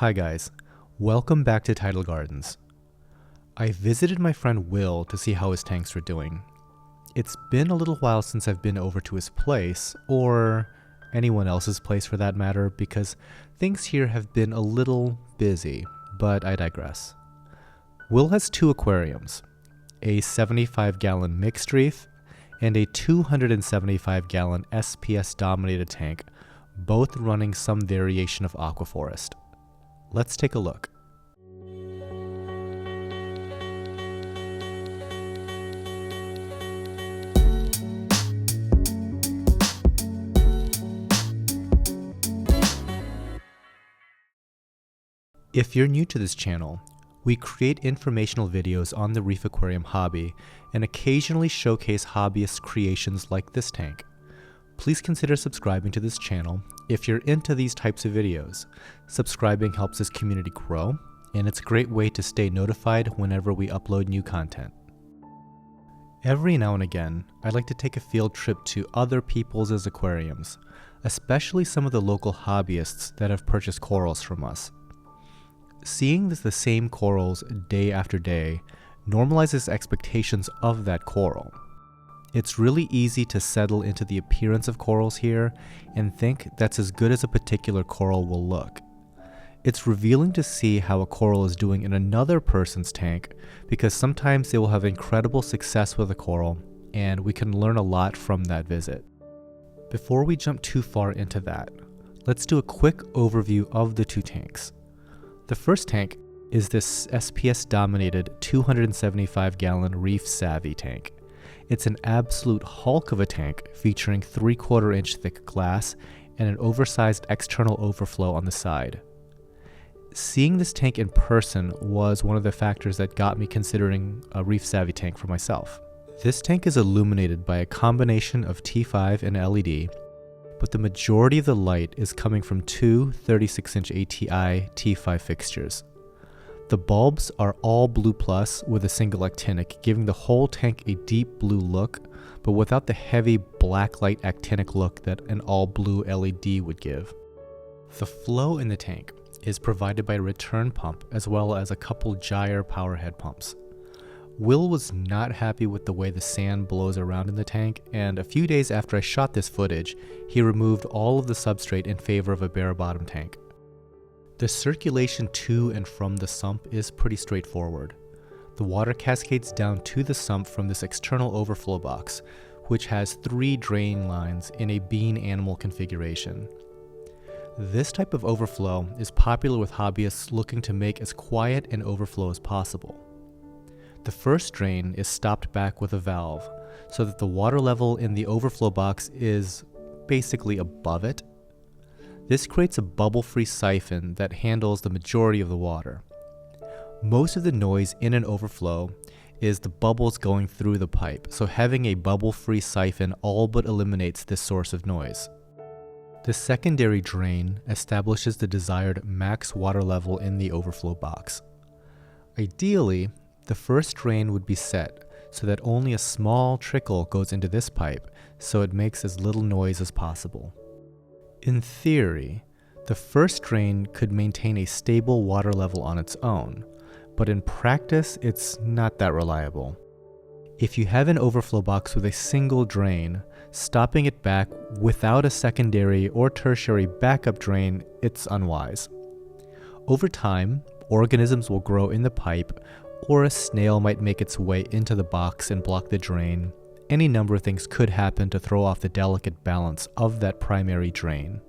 Hi guys, welcome back to Tidal Gardens. I visited my friend Will to see how his tanks were doing. It's been a little while since I've been over to his place, or anyone else's place for that matter, because things here have been a little busy, but I digress. Will has two aquariums, a 75-gallon mixed reef and a 275-gallon SPS-dominated tank, both running some variation of Aqua Forest. Let's take a look. If you're new to this channel, we create informational videos on the reef aquarium hobby and occasionally showcase hobbyist creations like this tank. Please consider subscribing to this channel if you're into these types of videos. Subscribing helps this community grow, and it's a great way to stay notified whenever we upload new content. Every now and again, I'd like to take a field trip to other people's aquariums, especially some of the local hobbyists that have purchased corals from us. Seeing the same corals day after day normalizes expectations of that coral. It's really easy to settle into the appearance of corals here and think that's as good as a particular coral will look. It's revealing to see how a coral is doing in another person's tank, because sometimes they will have incredible success with a coral, and we can learn a lot from that visit. Before we jump too far into that, let's do a quick overview of the two tanks. The first tank is this SPS-dominated 275-gallon Reef Savvy tank. It's an absolute hulk of a tank featuring 3/4 inch thick glass and an oversized external overflow on the side. Seeing this tank in person was one of the factors that got me considering a Reef Savvy tank for myself. This tank is illuminated by a combination of T5 and LED, but the majority of the light is coming from two 36-inch ATI T5 fixtures. The bulbs are all blue plus with a single actinic, giving the whole tank a deep blue look, but without the heavy black light actinic look that an all blue LED would give. The flow in the tank is provided by a return pump as well as a couple gyre power head pumps. Will was not happy with the way the sand blows around in the tank, and a few days after I shot this footage, he removed all of the substrate in favor of a bare bottom tank. The circulation to and from the sump is pretty straightforward. The water cascades down to the sump from this external overflow box, which has 3 drain lines in a bean animal configuration. This type of overflow is popular with hobbyists looking to make as quiet an overflow as possible. The first drain is stopped back with a valve, so that the water level in the overflow box is basically above it. This creates a bubble-free siphon that handles the majority of the water. Most of the noise in an overflow is the bubbles going through the pipe, so having a bubble-free siphon all but eliminates this source of noise. The secondary drain establishes the desired max water level in the overflow box. Ideally, the first drain would be set so that only a small trickle goes into this pipe, so it makes as little noise as possible. In theory, the first drain could maintain a stable water level on its own, but in practice, it's not that reliable. If you have an overflow box with a single drain, stopping it back without a secondary or tertiary backup drain, it's unwise. Over time, organisms will grow in the pipe, or a snail might make its way into the box and block the drain. Any number of things could happen to throw off the delicate balance of that primary drain.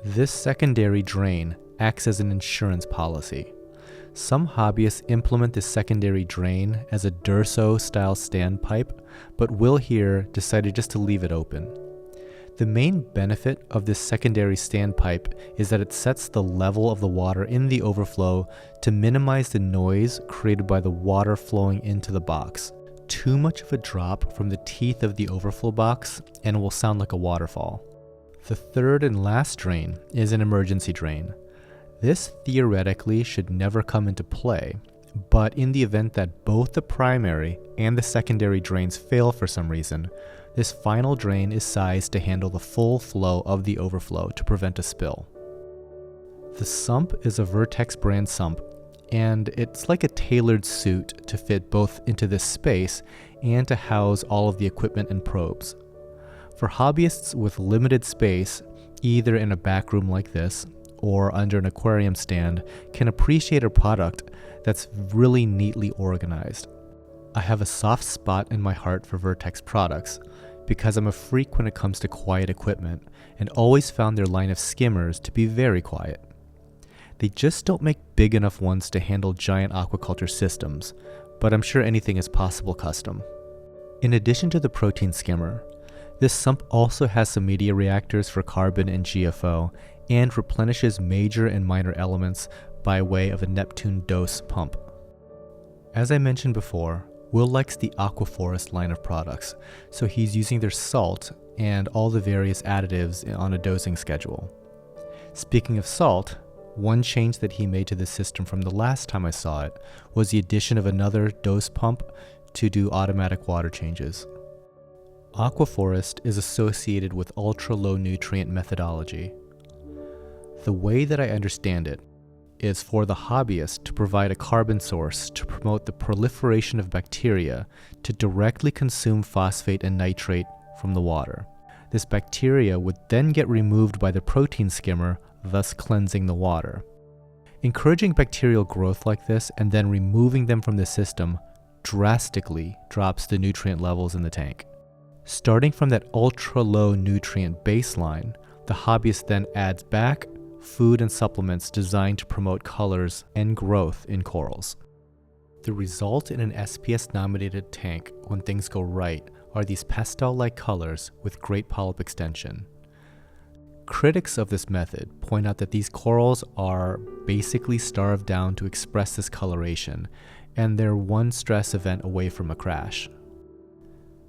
This secondary drain acts as an insurance policy. Some hobbyists implement this secondary drain as a Durso-style standpipe, but Will here decided just to leave it open. The main benefit of this secondary standpipe is that it sets the level of the water in the overflow to minimize the noise created by the water flowing into the box. Too much of a drop from the teeth of the overflow box and it will sound like a waterfall. The third and last drain is an emergency drain. This theoretically should never come into play, but in the event that both the primary and the secondary drains fail for some reason, this final drain is sized to handle the full flow of the overflow to prevent a spill. The sump is a Vertex brand sump, and it's like a tailored suit to fit both into this space and to house all of the equipment and probes. For hobbyists with limited space, either in a back room like this or under an aquarium stand, can appreciate a product that's really neatly organized. I have a soft spot in my heart for Vertex products because I'm a freak when it comes to quiet equipment and always found their line of skimmers to be very quiet. They just don't make big enough ones to handle giant aquaculture systems, but I'm sure anything is possible custom. In addition to the protein skimmer, this sump also has some media reactors for carbon and GFO and replenishes major and minor elements by way of a Neptune dose pump. As I mentioned before, Will likes the Aquaforest line of products, so he's using their salt and all the various additives on a dosing schedule. Speaking of salt, one change that he made to the system from the last time I saw it was the addition of another dose pump to do automatic water changes. Aquaforest is associated with ultra-low nutrient methodology. The way that I understand it is for the hobbyist to provide a carbon source to promote the proliferation of bacteria to directly consume phosphate and nitrate from the water. This bacteria would then get removed by the protein skimmer, thus cleansing the water. Encouraging bacterial growth like this and then removing them from the system drastically drops the nutrient levels in the tank. Starting from that ultra-low nutrient baseline, the hobbyist then adds back food and supplements designed to promote colors and growth in corals. The result in an SPS-nominated tank when things go right are these pastel-like colors with great polyp extension. Critics of this method point out that these corals are basically starved down to express this coloration, and they're one stress event away from a crash.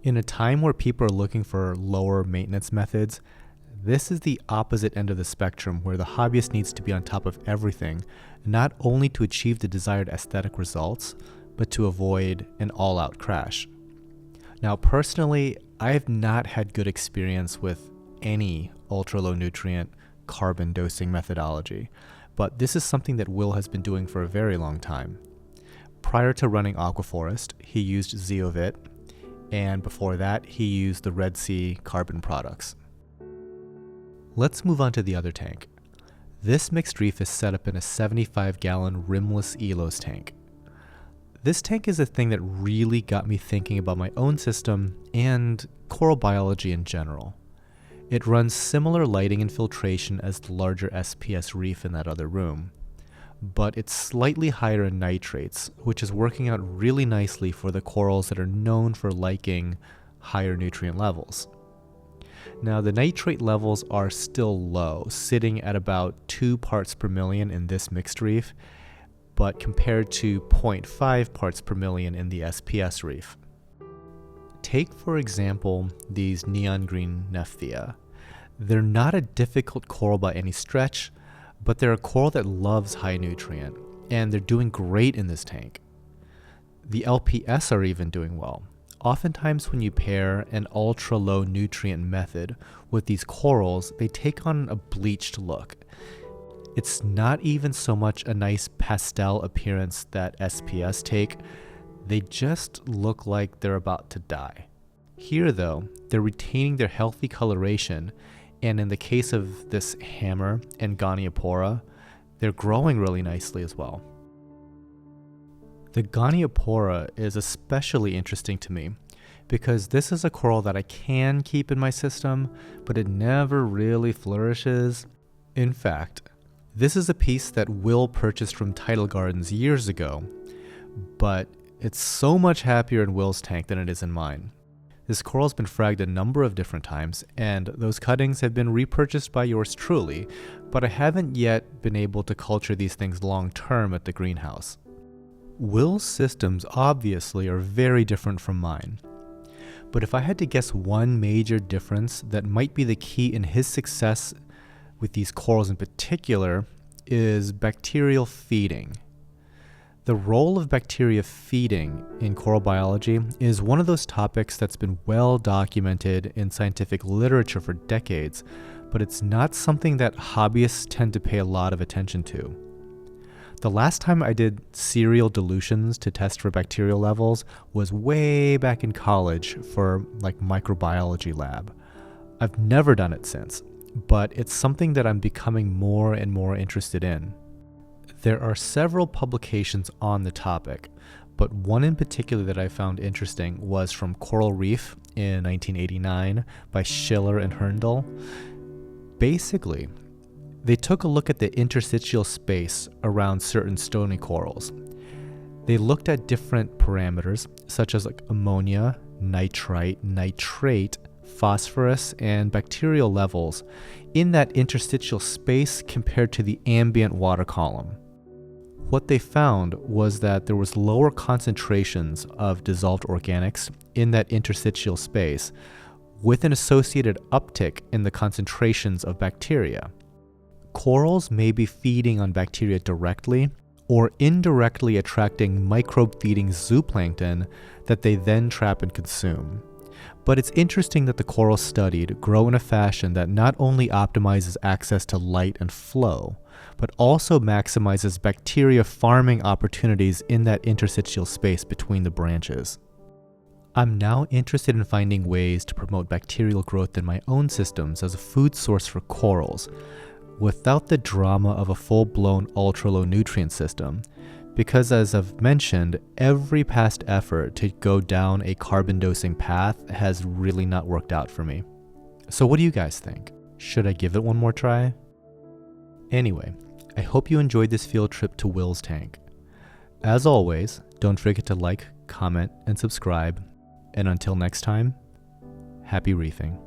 In a time where people are looking for lower maintenance methods, this is the opposite end of the spectrum where the hobbyist needs to be on top of everything, not only to achieve the desired aesthetic results, but to avoid an all-out crash. Now, personally, I have not had good experience with any ultra-low nutrient carbon dosing methodology, but this is something that Will has been doing for a very long time. Prior to running Aquaforest, he used Zeovit, and before that, he used the Red Sea carbon products. Let's move on to the other tank. This mixed reef is set up in a 75-gallon rimless Elos tank. This tank is a thing that really got me thinking about my own system and coral biology in general. It runs similar lighting and filtration as the larger SPS reef in that other room, but it's slightly higher in nitrates, which is working out really nicely for the corals that are known for liking higher nutrient levels. Now, the nitrate levels are still low, sitting at about 2 parts per million in this mixed reef, but compared to 0.5 parts per million in the SPS reef. Take, for example, these neon green Nephthia. They're not a difficult coral by any stretch, but they're a coral that loves high nutrient, and they're doing great in this tank. The LPS are even doing well. Oftentimes when you pair an ultra-low nutrient method with these corals, they take on a bleached look. It's not even so much a nice pastel appearance that SPS take, they just look like they're about to die. Here though, they're retaining their healthy coloration, and in the case of this hammer and Goniopora, they're growing really nicely as well. The Goniopora is especially interesting to me because this is a coral that I can keep in my system, but it never really flourishes. In fact, this is a piece that Will purchased from Tidal Gardens years ago, but it's so much happier in Will's tank than it is in mine. This coral's been fragged a number of different times, and those cuttings have been repurchased by yours truly, but I haven't yet been able to culture these things long term at the greenhouse. Will's systems obviously are very different from mine, but if I had to guess one major difference that might be the key in his success with these corals in particular is bacterial feeding. The role of bacteria feeding in coral biology is one of those topics that's been well documented in scientific literature for decades, but it's not something that hobbyists tend to pay a lot of attention to. The last time I did serial dilutions to test for bacterial levels was way back in college for like microbiology lab. I've never done it since, but it's something that I'm becoming more and more interested in. There are several publications on the topic, but one in particular that I found interesting was from Coral Reef in 1989 by Schiller and Herndl. Basically, they took a look at the interstitial space around certain stony corals. They looked at different parameters such as like ammonia, nitrite, nitrate, phosphorus, and bacterial levels in that interstitial space compared to the ambient water column. What they found was that there was lower concentrations of dissolved organics in that interstitial space with an associated uptick in the concentrations of bacteria. Corals may be feeding on bacteria directly or indirectly attracting microbe-feeding zooplankton that they then trap and consume. But it's interesting that the corals studied grow in a fashion that not only optimizes access to light and flow, but also maximizes bacteria farming opportunities in that interstitial space between the branches. I'm now interested in finding ways to promote bacterial growth in my own systems as a food source for corals, without the drama of a full-blown ultra-low nutrient system, because as I've mentioned, every past effort to go down a carbon dosing path has really not worked out for me. So what do you guys think? Should I give it one more try? Anyway, I hope you enjoyed this field trip to Will's tank. As always, don't forget to like, comment, and subscribe, and until next time, happy reefing.